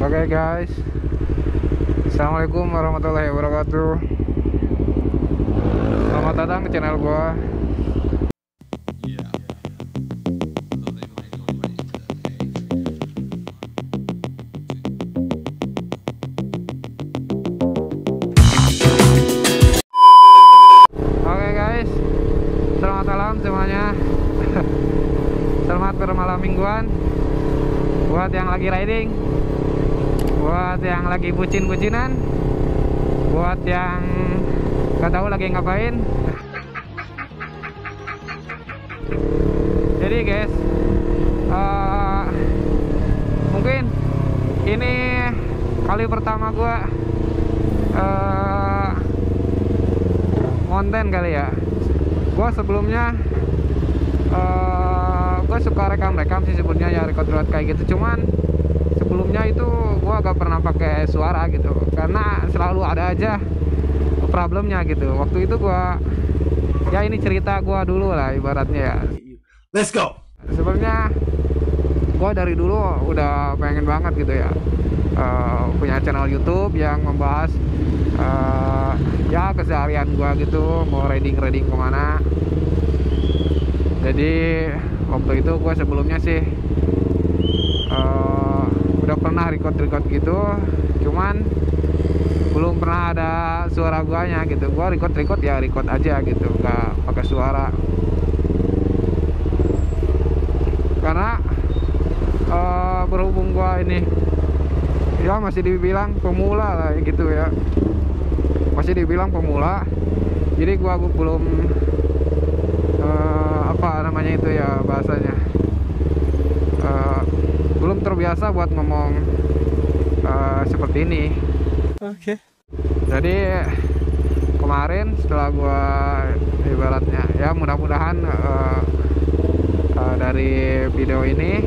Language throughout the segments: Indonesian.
Oke guys, assalamualaikum warahmatullahi wabarakatuh. Selamat datang ke channel gua. Oke guys, selamat malam semuanya. Selamat bermalam mingguan buat yang lagi riding, buat yang lagi bucin-bucinan, buat yang gak tahu lagi ngapain. Jadi guys, mungkin ini kali pertama gua konten kali ya. Gua sebelumnya gue suka rekam sih sebenarnya ya, record kayak gitu. Cuman sebelumnya itu gue gak pernah pakai suara gitu, karena selalu ada aja problemnya gitu. Waktu itu gue, ya ini cerita gue dulu lah ibaratnya ya. Let's go. Sebenarnya gue dari dulu udah pengen banget gitu ya, punya channel YouTube yang membahas ya keseharian gue gitu, mau riding kemana. Jadi waktu itu gue sebelumnya sih udah pernah record gitu, cuman belum pernah ada suara guanya gitu. Gue record ya record aja gitu, nggak pakai suara, karena berhubung gue ini ya masih dibilang pemula lah gitu ya, masih dibilang pemula. Jadi gue belum apa namanya itu ya bahasanya, belum terbiasa buat ngomong seperti ini. Oke. Jadi kemarin setelah gua ibaratnya ya, mudah-mudahan dari video ini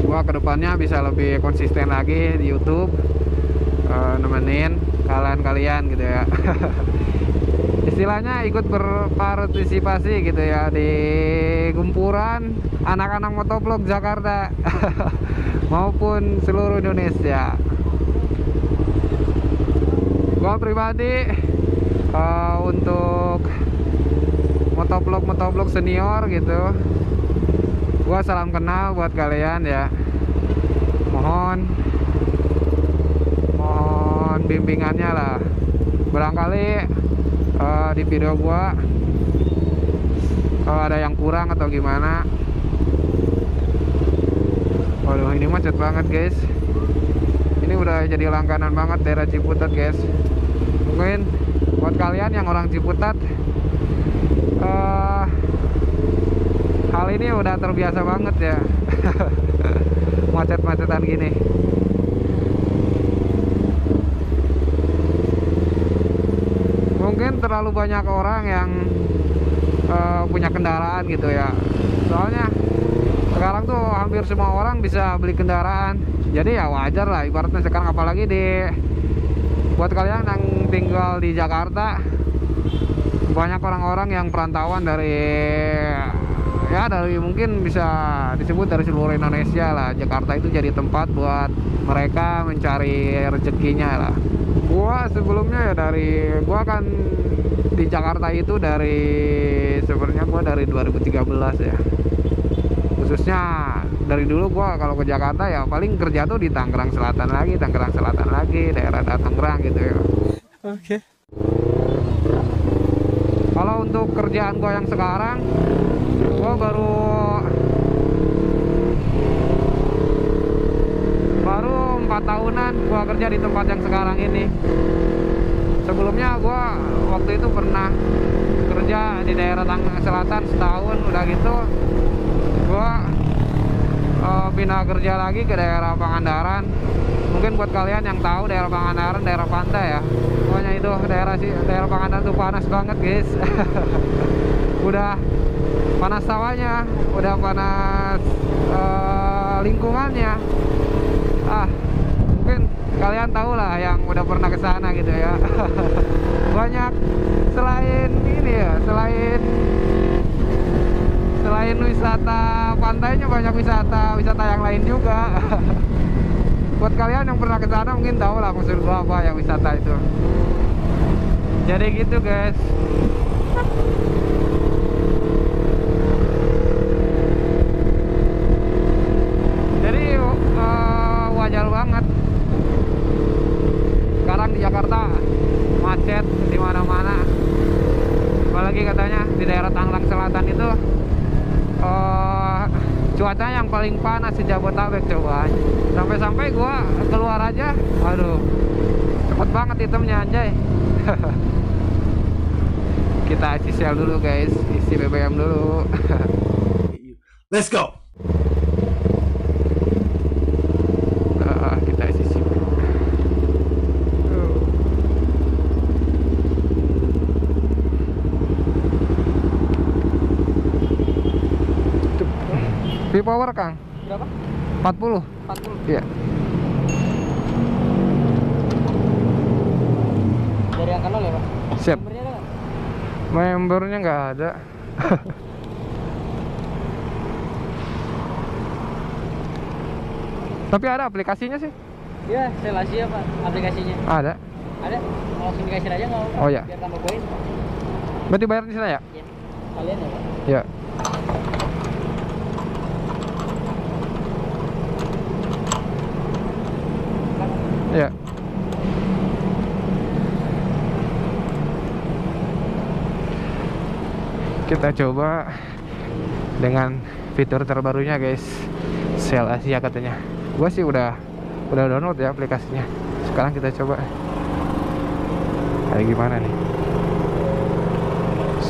gua kedepannya bisa lebih konsisten lagi di YouTube, nemenin kalian gitu ya. Istilahnya ikut berpartisipasi gitu ya di gempuran anak-anak motovlog Jakarta maupun seluruh Indonesia. Gua pribadi untuk motovlog senior gitu, gua salam kenal buat kalian ya. Mohon bimbingannya lah. Barangkali di video gua ada yang kurang atau gimana. Waduh, ini macet banget guys. Ini udah jadi langganan banget daerah Ciputat guys. Mungkin buat kalian yang orang Ciputat, hal ini udah terbiasa banget ya. Macet-macetan gini. Mungkin terlalu banyak orang yang punya kendaraan gitu ya. Soalnya sekarang tuh hampir semua orang bisa beli kendaraan. Jadi ya wajar lah ibaratnya sekarang, apalagi buat kalian yang tinggal di Jakarta, banyak orang-orang yang perantauan dari mungkin bisa disebut dari seluruh Indonesia lah. Jakarta itu jadi tempat buat mereka mencari rezekinya lah. Gua sebelumnya ya gua kan di Jakarta itu sebenarnya gua dari 2013 ya. Khususnya dari dulu gua kalau ke Jakarta ya paling kerja tuh di Tangerang Selatan lagi, daerah Tangerang gitu ya. Oke. Kalau untuk kerjaan gua yang sekarang, gua baru 4 tahunan gua kerja di tempat yang sekarang ini. Sebelumnya gua waktu itu pernah kerja di daerah Tangerang Selatan setahun, udah gitu gua pindah kerja lagi ke daerah Pangandaran. Mungkin buat kalian yang tahu daerah Pangandaran, daerah pantai ya, pokoknya itu daerah Pangandaran tuh panas banget guys. Udah panas sawahnya, udah panas lingkungannya. Mungkin kalian tahu lah yang udah pernah ke sana gitu ya. Banyak selain ini ya, selain wisata pantainya banyak wisata yang lain juga. Buat kalian yang pernah ke sana mungkin tahu lah maksud gua apa yang wisata itu. Jadi gitu guys. Jadi wajar banget sekarang di Jakarta macet di mana-mana. Apalagi katanya di daerah Tangerang Selatan itu cuaca yang paling panas di Jabodetabek coba. Sampai-sampai gua keluar aja, aduh, cepet banget hitamnya anjay. Kita isi sel dulu guys, isi BBM dulu. Let's go. Kita isi SIM. V-Power Kang Berapa? 40. 40. Iya. Dari angka 0 ya Pak? Siap. Nomornya ada nggak? Membernya nggak ada. Tapi ada aplikasinya sih. Iya, Sel Asia Pak, aplikasinya. Ada. Ada? Mau langsung dikasih aja nggak apa? Oh, iya. Biar tambah poin. Berarti bayar di sana ya? Iya. Kalian ya Pak? Ya. Ya. Kita coba dengan fitur terbarunya guys, Sel Asia katanya. Gua sih udah download ya aplikasinya. Sekarang kita coba kayak gimana nih.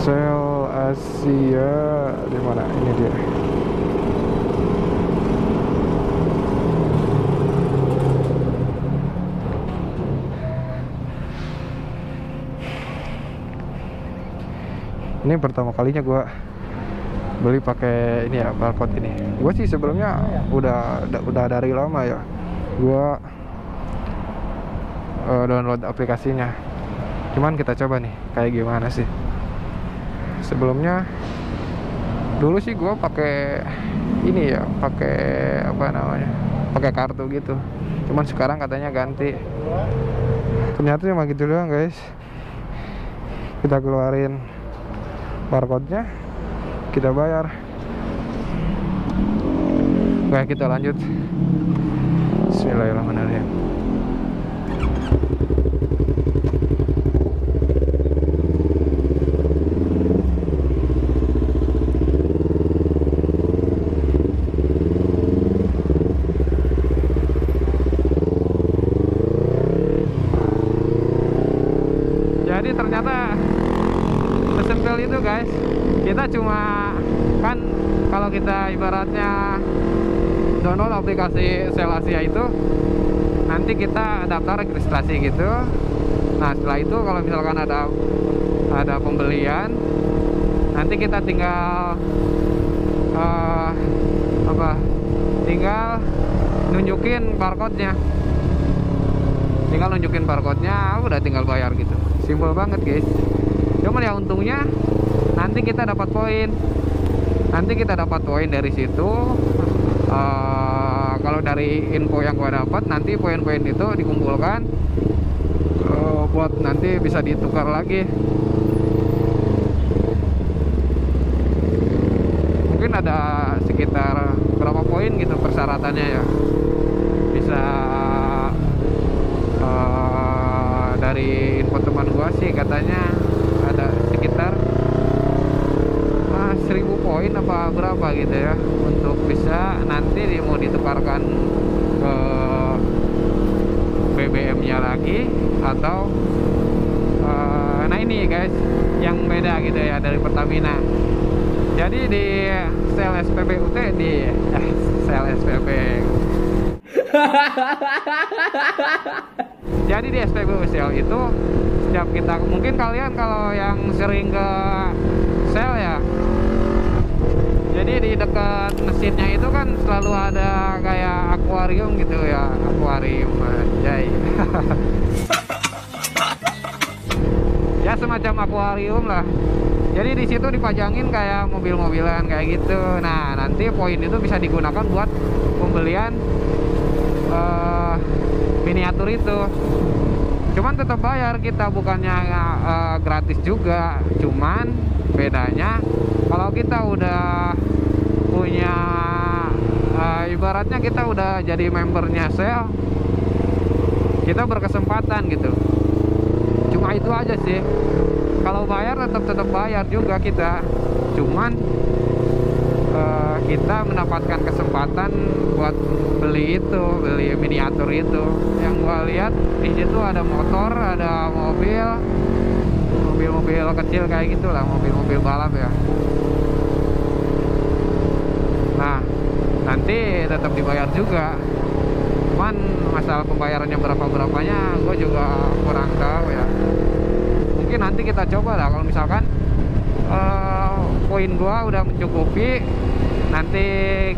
Sel Asia di mana? Ini dia. Ini pertama kalinya gue beli pakai ini ya, barcode ini. Gue sih sebelumnya udah dari lama ya. Gue download aplikasinya. Cuman kita coba nih kayak gimana sih. Sebelumnya dulu sih gue pakai ini ya, pakai apa namanya, pakai kartu gitu. Cuman sekarang katanya ganti. Ternyata cuma gitu doang guys. Kita keluarin barcode-nya, kita bayar. Oke, kita lanjut. Bismillahirrahmanirrahim. Jadi ternyata sesimpel itu guys. Kita cuma kan kalau kita ibaratnya download aplikasi Sel Asia itu, nanti kita daftar registrasi gitu. Nah setelah itu kalau misalkan ada pembelian, nanti kita tinggal tinggal nunjukin barcode-nya. Udah tinggal bayar gitu. Simpel banget guys. Cuman ya untungnya nanti kita dapat poin. Dari situ. Kalau dari info yang gua dapat, nanti poin-poin itu dikumpulkan buat nanti bisa ditukar lagi. Mungkin ada sekitar berapa poin gitu persyaratannya ya. Bisa dari info teman gua sih katanya ada sekitar 1000 poin apa berapa gitu ya, untuk bisa nanti mau ditukarkan ke BBM-nya lagi atau nah ini guys yang beda gitu ya dari Pertamina. Jadi di Sel SPBUT Sel SPB. Jadi di SPBU Sel itu setiap kita, mungkin kalian kalau yang sering ke Sel ya, jadi di dekat mesinnya itu kan selalu ada kayak akuarium gitu ya, akuarium anjay. Ya semacam akuarium lah. Jadi di situ dipajangin kayak mobil-mobilan kayak gitu. Nah, nanti poin itu bisa digunakan buat pembelian miniatur itu. Cuman tetap bayar kita, bukannya gratis juga. Cuman bedanya kalau kita udah punya ibaratnya kita udah jadi membernya sel, kita berkesempatan gitu. Cuma itu aja sih. Kalau bayar tetap bayar juga kita. Cuman kita mendapatkan kesempatan buat beli miniatur itu. Yang gua lihat di situ ada motor, ada mobil kecil kayak gitulah, mobil balap ya. Nah, nanti tetap dibayar juga. Cuman masalah pembayarannya berapanya gue juga kurang tahu ya. Mungkin nanti kita coba lah, kalau misalkan poin gua udah mencukupi, nanti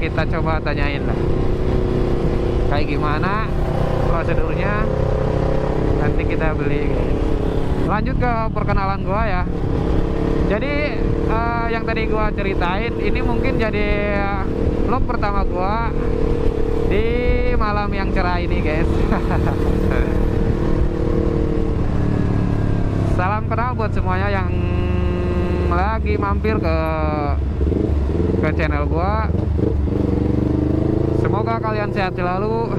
kita coba tanyain lah kayak gimana prosedurnya, nanti kita beli. Lanjut ke perkenalan gua ya. Jadi yang tadi gua ceritain ini mungkin jadi vlog pertama gua di malam yang cerah ini, guys. Salam kenal buat semuanya yang lagi mampir ke channel gua. Semoga kalian sehat selalu,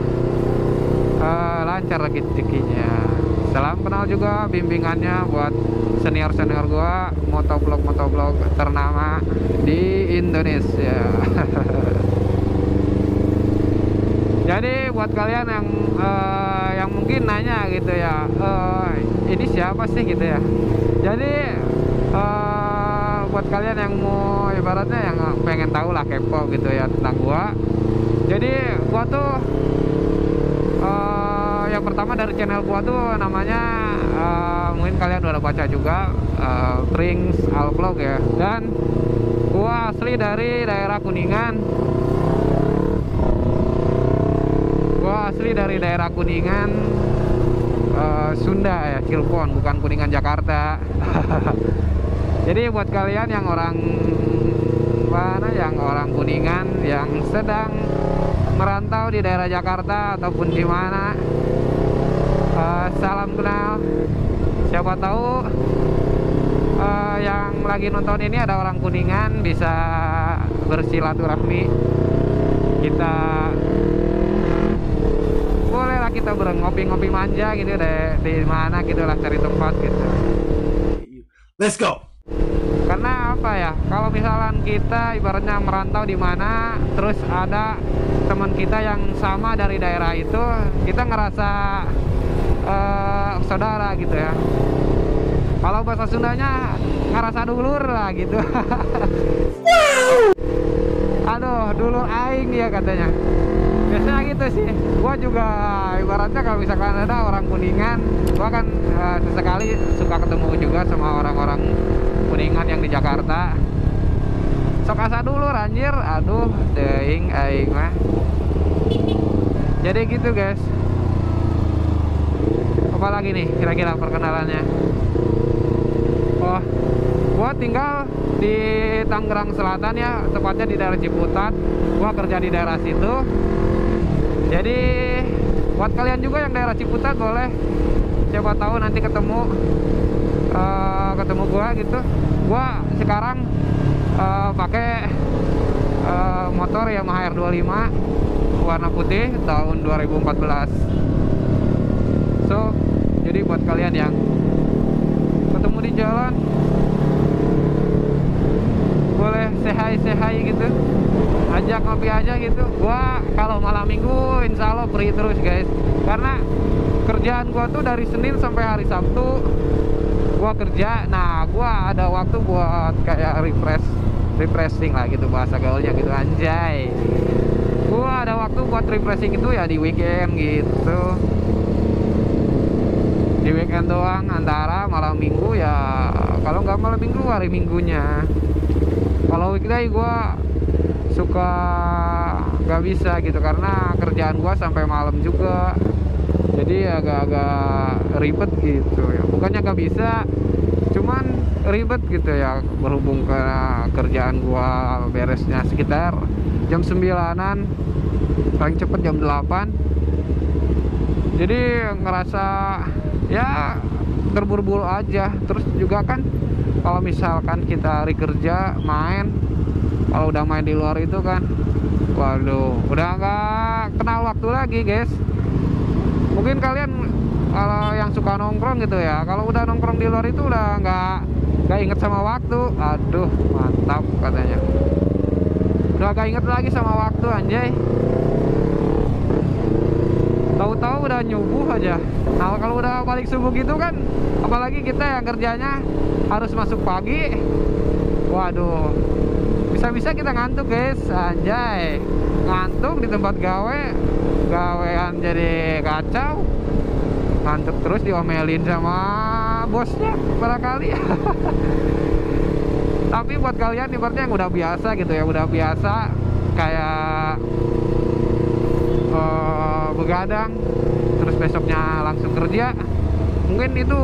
lancar rezekinya. Salam kenal juga bimbingannya buat senior gua, motovlog ternama di Indonesia. Jadi buat kalian yang mungkin nanya gitu ya, ini siapa sih gitu ya. Jadi buat kalian yang mau ibaratnya yang pengen tahu lah, kepo gitu ya tentang gua. Jadi gua tuh yang pertama dari channel gua tuh namanya mungkin kalian udah baca juga, Prince Alvlog ya. Dan gua asli dari daerah Kuningan. Sunda ya, Cirebon, bukan Kuningan Jakarta. Jadi buat kalian yang orang Kuningan yang sedang merantau di daerah Jakarta ataupun di mana, salam kenal. Siapa tahu yang lagi nonton ini ada orang Kuningan, bisa bersilaturahmi. Kita bolehlah kita ngopi-ngopi manja gitu deh, di mana gitu lah, cari tempat gitu. Let's go. Karena apa ya, kalau misalkan kita ibaratnya merantau di mana, terus ada teman kita yang sama dari daerah itu, kita ngerasa saudara gitu ya. Kalau bahasa Sundanya ngerasa dulur lah gitu. Aduh, dulur aing dia katanya. Biasanya gitu sih. Gua juga ibaratnya kalau misalkan ada orang Kuningan, gua kan sesekali suka ketemu juga sama orang-orang Kuningan yang di Jakarta. Sok asa dulu anjir, aduh deing aing mah. Jadi gitu guys. Apa lagi nih kira-kira perkenalannya? Oh, gua tinggal di Tangerang Selatan ya, tepatnya di daerah Ciputat. Gua kerja di daerah situ. Jadi buat kalian juga yang daerah Ciputat boleh, siapa tahu nanti ketemu gua gitu. Gua sekarang pakai motor Yamaha R25 warna putih tahun 2014. So, jadi buat kalian yang ketemu di jalan, boleh say hi gitu, ajak ngopi aja gitu. Gua kalau malam minggu insya Allah free terus guys, karena kerjaan gua tuh dari Senin sampai hari Sabtu gua kerja. Nah, gua ada waktu buat kayak refreshing lah gitu, bahasa gaulnya gitu, anjay. Gua ada waktu buat refreshing itu ya di weekend gitu, di weekend doang, antara malam minggu ya. Kalau nggak malam minggu, hari minggunya. Kalau weekday gua suka nggak bisa gitu, karena kerjaan gua sampai malam juga, jadi agak-agak ribet gitu ya. Bukannya nggak bisa, cuman ribet gitu ya, berhubung ke kerjaan gua beresnya sekitar jam 9-an, paling cepet jam 8. Jadi ngerasa ya terburu-buru aja. Terus juga kan kalau misalkan kita hari kerja main, kalau udah main di luar itu kan, waduh, udah nggak kenal waktu lagi guys. Mungkin kalian kalau yang suka nongkrong gitu ya, kalau udah nongkrong di luar itu udah nggak inget sama waktu. Aduh, mantap katanya. Udah nggak inget lagi sama waktu, anjay. Tahu-tahu udah nyubuh aja. Nah kalau udah balik subuh gitu kan, apalagi kita yang kerjanya harus masuk pagi, waduh, bisa-bisa kita ngantuk guys, anjay. Ngantuk di tempat gawean jadi kacau. Ngantuk terus diomelin sama bosnya barangkali. Tapi buat kalian ibaratnya yang udah biasa gitu ya, udah biasa kayak begadang terus besoknya langsung kerja, mungkin itu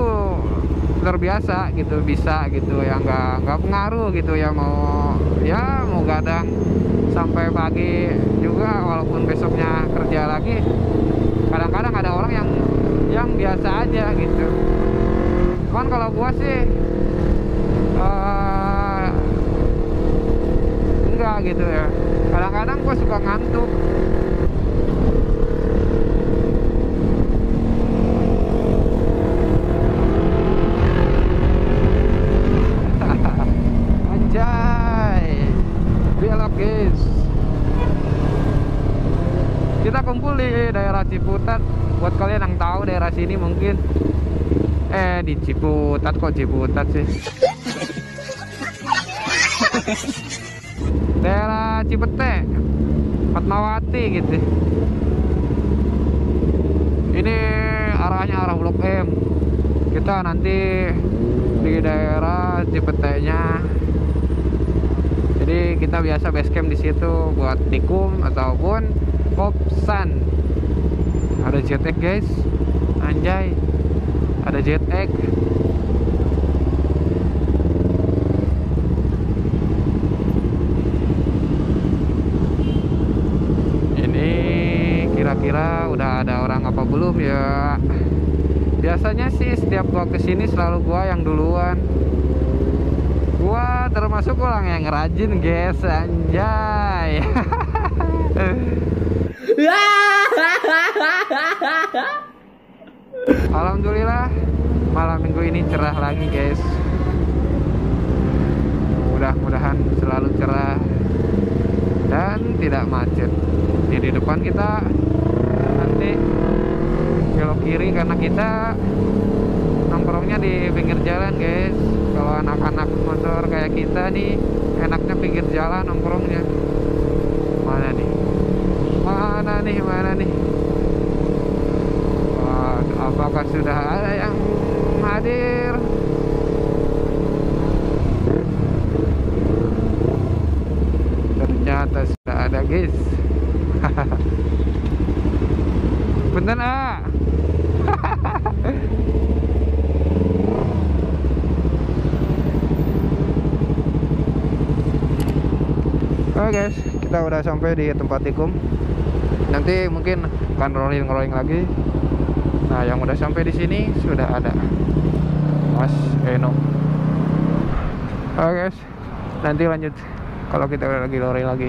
terbiasa gitu, bisa gitu ya, nggak pengaruh gitu ya, mau gadang sampai pagi juga walaupun besoknya kerja lagi. Kadang-kadang ada orang yang biasa aja gitu. Cuman kalau gua sih enggak gitu ya, kadang-kadang gua suka ngantuk. Anjay, belok guys. Kita kumpul di daerah Ciputat. Buat kalian yang tahu daerah sini mungkin di Ciputat, kok Ciputat sih? Daerah Cipete, Fatmawati gitu. Ini arahnya arah Blok M. Kita nanti di daerah Cipete-nya. Jadi kita biasa base camp di situ buat tikum ataupun popsan. Ada jet egg guys, anjay, ada jet egg. Ini kira-kira udah ada orang apa belum ya? Biasanya sih setiap gua kesini selalu gua yang duluan. Gua termasuk orang yang rajin guys, anjay. Alhamdulillah malam minggu ini cerah lagi guys. Mudah-mudahan selalu cerah dan tidak macet. Di depan kita nanti belok kiri karena kita nongkrongnya di pinggir jalan guys. Kalau anak-anak motor kayak kita nih enaknya pinggir jalan nongkrongnya. Mana nih? Waduh, apakah sudah ada yang hadir? Ternyata sudah ada guys. Bentar Oke guys, kita udah sampai di tempat tikum. Nanti mungkin akan rolling lagi. Nah, yang udah sampai di sini sudah ada Mas Eno. Oke guys, nanti lanjut kalau kita lagi rolling lagi.